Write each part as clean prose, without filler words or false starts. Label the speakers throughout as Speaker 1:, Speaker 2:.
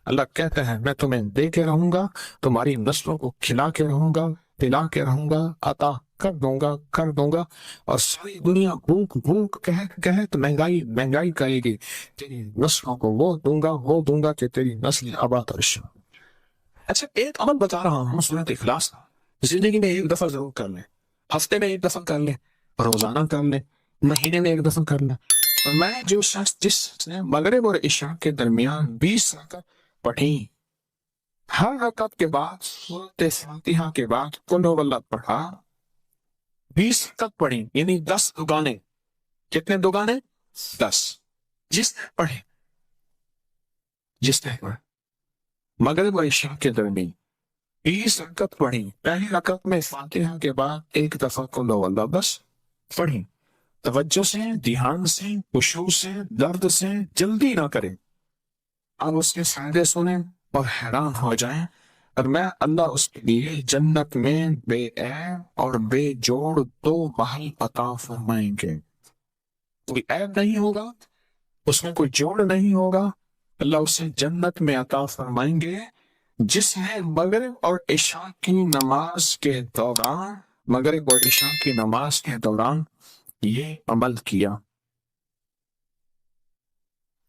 Speaker 1: اللہ کہتا ہے میں تمہیں دے کے رہوں گا، تمہاری نسلوں کو کھلا کے رہوں گا، پلا کے رہوں گا، عطا کر دوں گا، اور ساری دنیا بھوک بھوک قحط مہنگائی مہنگائی کرے گی، تیری نسلوں کو وہ دوں گا کہ تیری نسل آباد اور شان۔ اچھا ایک عمل بتا رہا ہوں سورۃ اخلاص کا، زندگی میں ایک دفعہ ضرور کر لیں، ہفتے میں ایک دفعہ کر لیں، روزانہ کر لیں، مہینے میں ایک دفعہ کر لیں۔ اور میں جو شخص جس نے مغرب اور عشاء کے درمیان 20 رکعت پڑھی، ہر رکعت کے بعد سورۃ فاتحہ کے بعد قل هو اللہ پڑھا، 20 رکعت پڑھی، یعنی 10 دگانے۔ کتنے دگانے؟ 10۔ جس نے پڑھے مغرب اور عشاء کے درمیان 20 رکعت پڑھی، پہلی رکعت میں فاتحہ کے بعد ایک دفعہ قل هو اللہ بس پڑھی، توجہ سے، دھیان سے، خشوع سے، درد سے، جلدی نہ کریں۔ آپ اس کے فائدے سنیں اور حیران ہو جائیں، اور میں اللہ اس کے لیے جنت میں بے عیب اور بے جوڑ 2 محل عطا فرمائیں گے۔ کوئی عیب نہیں ہوگا، اس میں کوئی جوڑ نہیں ہوگا، اللہ اسے جنت میں عطا فرمائیں گے جس نے مغرب اور عشاء کی نماز کے دوران یہ عمل کیا۔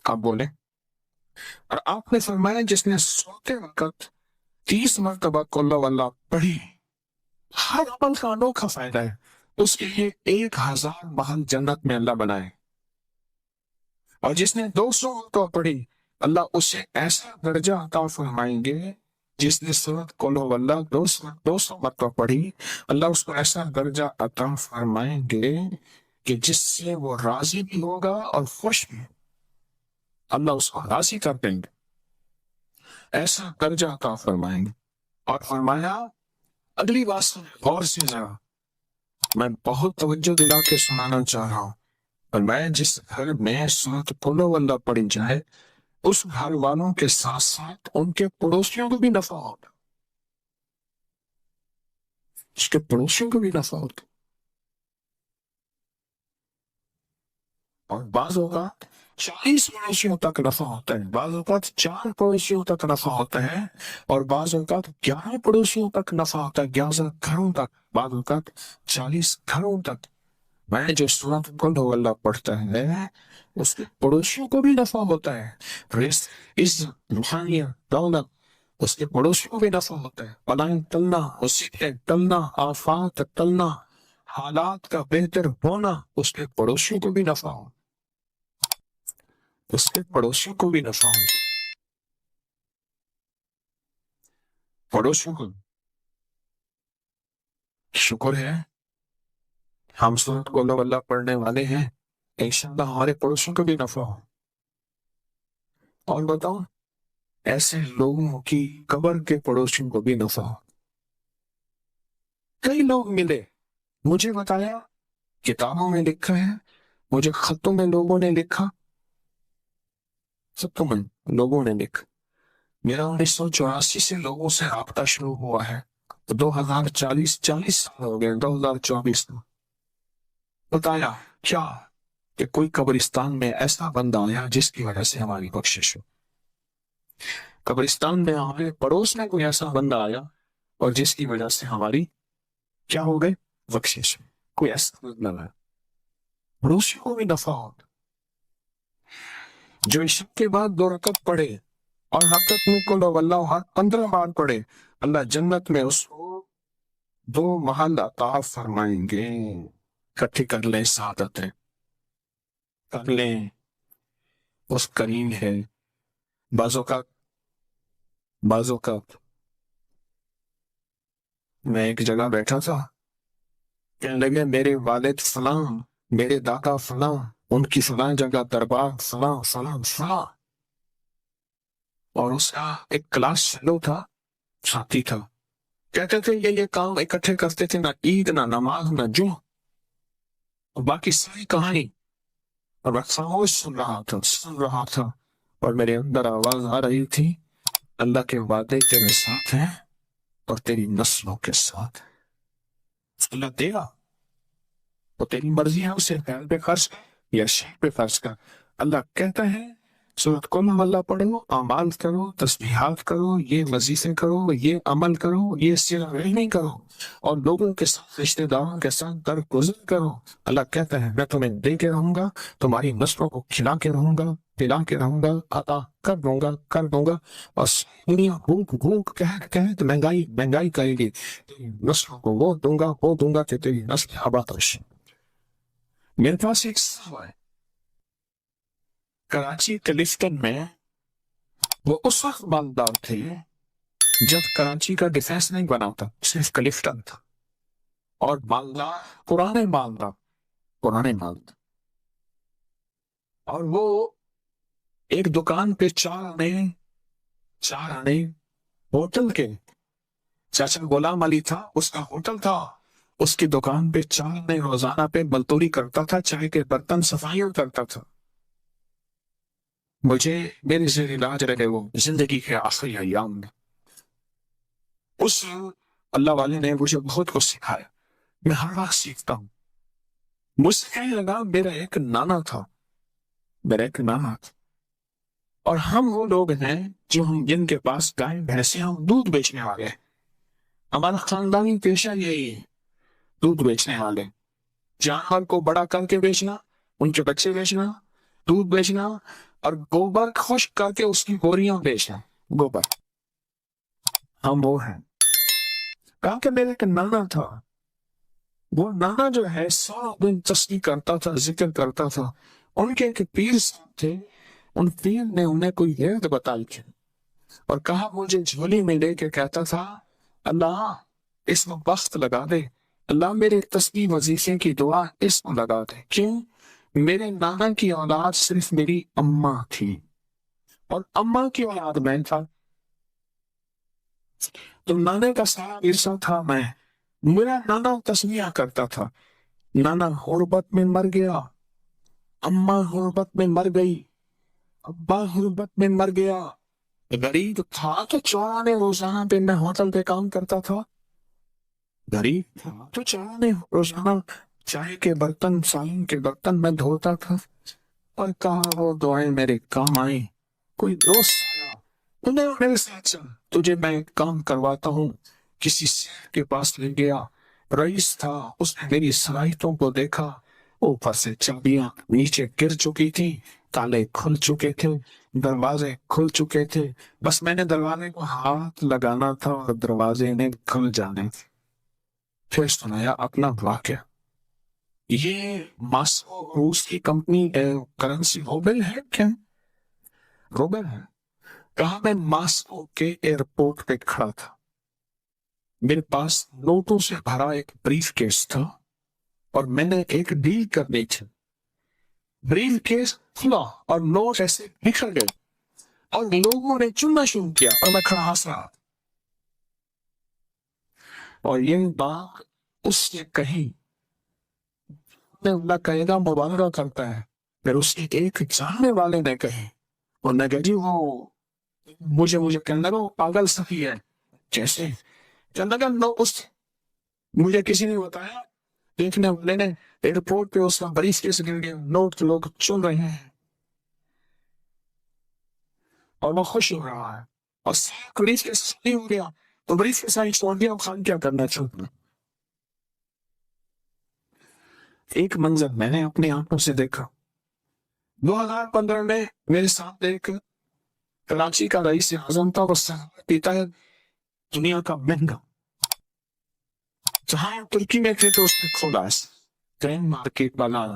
Speaker 1: آپ بولیں۔ اور آپ نے فرمایا جس نے سوتے وقت 30 مرتبہ قل هو اللہ پڑھی، ہر عمل کا انوکھا فائدہ ہے، اس کے لیے 1000 محل جنت میں اللہ بنائے۔ اور جس نے 200 مرتبہ پڑھی، اللہ اسے ایسا درجہ عطا فرمائیں گے، جس نے سورۃ قل هو اللہ 200 مرتبہ پڑھی، اللہ اس کو ایسا درجہ عطا فرمائیں گے کہ جس سے وہ راضی بھی ہوگا اور خوش بھی، اللہ اس کو راضی کر دیں گے، ایسا درجہ عطا فرمائیں گے۔ اور فرمایا اگلی بات سن غور سے ذرا، میں بہت توجہ دلا کے سنانا چاہ رہا ہوں، اور میں جس گھر میں سورۃ قل هو اللہ پڑھی جائے اس گھر والوں کے ساتھ ساتھ ان کے پڑوسیوں کو بھی نفع ہوتا، اس کے پڑوسیوں کو بھی نفع ہوتا۔ اور بعض اوقات 40 پڑوسیوں تک نفع ہوتا ہے، بعض اوقات 4 پڑوسیوں تک نفع ہوتا ہے، اور بعض اوقات 11 پڑوسیوں تک نفع ہوتا ہے، 11 گھروں تک، بعض اوقات 40 گھروں تک۔ میں جو سورۃ قل هو اللہ پڑھتا ہے اس کے پڑوسیوں کو بھی نفع ہوتا ہے، رزق، عزت، روحانیت، دولت، اس کے پڑوسیوں کو بھی نفع ہوتا ہے، بلائیں ٹلنا، مصیبتیں ٹلنا، آفات ٹلنا، حالات کا بہتر ہونا، اس کے پڑوسیوں کو بھی نفع ہوتا ہے، اس کے پڑوسیوں کو بھی نفع ہوتا ہے، پڑوسیوں کو۔ شکر ہے ہم سورۃ قل هو اللہ پڑھنے والے ہیں، انشاءاللہ ہمارے پڑوسیوں کو بھی نفع ہو۔ اور بتاؤ ایسے لوگوں کی قبر کے پڑوسیوں کو بھی نفع ہو۔ کئی لوگ ملے، مجھے بتایا، کتابوں میں لکھا ہے، مجھے خطوں میں لوگوں نے لکھا، خطوں میں لوگوں نے لکھا، میرا 1984 سے لوگوں سے رابطہ شروع ہوا ہے، 40 سال ہو گئے، 2024 میں۔ بتایا کیا کہ کوئی قبرستان میں ایسا بندہ آیا جس کی وجہ سے ہماری بخشش ہو، قبرستان میں ہمارے پڑوس میں کوئی ایسا بندہ آیا اور جس کی وجہ سے ہماری کیا ہو گئے؟ بخشش ہو۔ کوئی ایسا بندہ آیا، پڑوسیوں کو بھی نفع ہو۔ جو عشاء کے بعد 2 رکعت پڑھے اور رکعت میں قل هو اللہ ہر 15 بار پڑھے، اللہ جنت میں اس کو 2 محل عطا فرمائیں گے۔ اکٹھی کر لیں سعادتیں، کر لیں، اس کریم ہے۔ بعض اوقات میں ایک جگہ بیٹھا تھا، کہنے لگے میرے والد فلاں، میرے دادا فلاں، ان کی فلاں جگہ دربار فلاں فلاں فلاں، اور اس کا ایک کلاس فیلو تھا، ساتھی تھا، کہتے تھے یہ کام اکٹھے کرتے تھے، نہ عید نہ نماز نہ جمعہ، اور باقی ساری کہانی، اور میں خاموش سن رہا تھا، اور میرے اندر آواز آ رہی تھی، اللہ کے وعدے تیرے ساتھ ہیں اور تیری نسلوں کے ساتھ، اللہ دے گا، تو تیری مرضی ہے اسے خیر پہ خرچ کر یا شر پہ خرچ کر۔ اللہ کہتا ہے سورۃ قل واللہ پڑھو، اعمال کرو، تسبیحات کرو، یہ وظیفے کرو، یہ عمل کرو، یہ صلہ رحمی کرو، اور لوگوں کے ساتھ، رشتہ داروں کے ساتھ درگزر کرو۔ اللہ کہتا ہے میں تمہیں دے کے رہوں گا، تمہاری نسلوں کو کھلا کے رہوں گا، پلا کے رہوں گا، عطا کر دوں گا، اور دنیا بھوک بھوک قحط مہنگائی کرے گی، تیری نسلوں کو وہ دوں گا کہ تیری نسل آباد رہے۔ میرے پاس ایک سوال ہے، کراچی کلفٹن میں وہ اس وقت مالدار تھے جب کراچی کا ڈیفینس نہیں بنا تھا، صرف کلفٹن تھا، اور مالدار پرانے مالدار، اور وہ ایک دکان پہ چار آنے ہوٹل کے، چاچا غلام علی تھا، اس کا ہوٹل تھا، اس کی دکان پہ 4 آنے روزانہ پہ مزدوری کرتا تھا، چائے کے برتن صفائیاں کرتا تھا۔ مجھے میرے زیر علاج رہے وہ زندگی کے آخری ایام میں، اس اللہ والے نے مجھے بہت کچھ سکھایا، میں ہر وقت سیکھتا ہوں۔ مجھ سے کہنے لگا میرا ایک نانا تھا، اور ہم وہ لوگ ہیں جن کے پاس گائے بھینسیں، ہم دودھ بیچنے والے ہیں، ہمارا خاندانی پیشہ یہی ہے، دودھ بیچنے والے، جانور کو بڑا کر کے بیچنا، ان کے بچے بیچنا، دودھ بیچنا، اور گوبر خشک کر کے اس کی بوریاں بیچنا، گوبر، ہم وہ ہیں۔ کہا کہ میرے ایک نانا تھا، وہ نانا جو ہے 100 دن تسبیح کرتا تھا، ذکر کرتا تھا، ان کے ایک پیر صاحب تھے، ان پیر نے انہیں کوئی ہیرت بتائی تھی اور کہا مجھے جھولی میں لے کے کہتا تھا اللہ اس میں وقت لگا دے، اللہ میرے تسبیح وظیفے کی دعا اس میں لگا دے، کیوں؟ میرے نانا کی اولاد صرف میری اماں تھی، اور اماں کی اولاد میں تھا، تو نانے کا سارا ورثہ تھا میں۔ میرا نانا تسبیح کرتا تھا، نانا غربت میں مر گیا، اماں غربت میں مر گئی، ابا غربت میں مر گیا، غریب تھا تو 4 آنے روزانہ پہ میں ہوٹل پہ کام کرتا تھا، غریب تھا تو 4 آنے روزانہ چائے کے برتن، سالن کے برتن میں دھوتا تھا، اور کہا وہ دعائیں میرے کام آئیں۔ کوئی دوست آیا، انہیں میرے ساتھ چل، تجھے میں کام کرواتا ہوں، کسی سیٹ کے پاس لے گیا، رئیس تھا، اس نے میری صلاحیتوں کو دیکھا، اوپر سے چابیاں نیچے گر چکی تھی، تالے کھل چکے تھے، دروازے کھل چکے تھے، بس میں نے دروازے کو ہاتھ لگانا تھا اور دروازے نے کھل جانے تھے۔ پھر سنایا اپنا واقعہ، یہ ماسکو روس کی کمپنی کرنسی روبل ہے کیا؟ روبل ہے۔ کہا میں ماسکو کے ایئرپورٹ پہ کھڑا تھا، میرے پاس نوٹوں سے بھرا ایک بریف کیس تھا، اور میں نے ایک ڈیل کرنی تھی، بریف کیس کھلا اور نوٹ ایسے بکھر گئے، اور لوگوں نے چننا شروع کیا، اور میں کھڑا ہنس رہا، اور یہ بات اس نے کہی، اللہ کہے گا مبالغہ کرتا ہے، پھر اس کے ایک جاننے والے نے کہی، اور نے کہا جی وہ مجھے کہنے لگا وہ پاگل سفی ہے، جیسے کہنے لگا نو، اس مجھے کسی نے بتایا، دیکھنے والے نے ایئرپورٹ پہ اس کا بریف کیس گر گیا، نوٹ لوگ چن رہے ہیں، اور وہ خوش ہو رہا ہے، اور بریف کیس خالی ہو گیا، تو بریف کیس چھوڑ دیا، خالی کیا کرنا چاہتا۔ ایک منظر میں نے اپنے آنکھوں سے دیکھا، 2015 میں میرے ساتھ ایک کراچی کا رئیس اعظم تھا، وہ پیتا ہے دنیا کا مہنگا، جہاں ترکی میں تھے تو اس نے کھولا، گرین مارکیٹ والا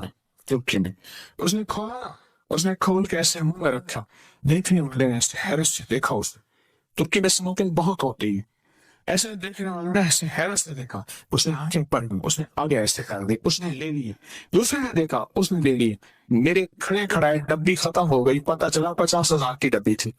Speaker 1: ترکی میں، اس نے کھولا، اس نے کھول کے ایسے منہ میں رکھا، دیکھنے والے نے ایسے حیرت سے دیکھا، اسے ترکی میں اسموکنگ بہت ہوتی ہے، ایسے دیکھنے والوں نے ایسے حیرت سے دیکھا، اس نے آنکھیں پڑ گئی، اس نے آگے ایسے کر دی، اس نے لے لی، دوسرے نے دیکھا، اس نے لے لی، میرے کھڑے کھڑائے ڈبی ختم ہو گئی، پتہ چلا 50,000 کی ڈبی تھی،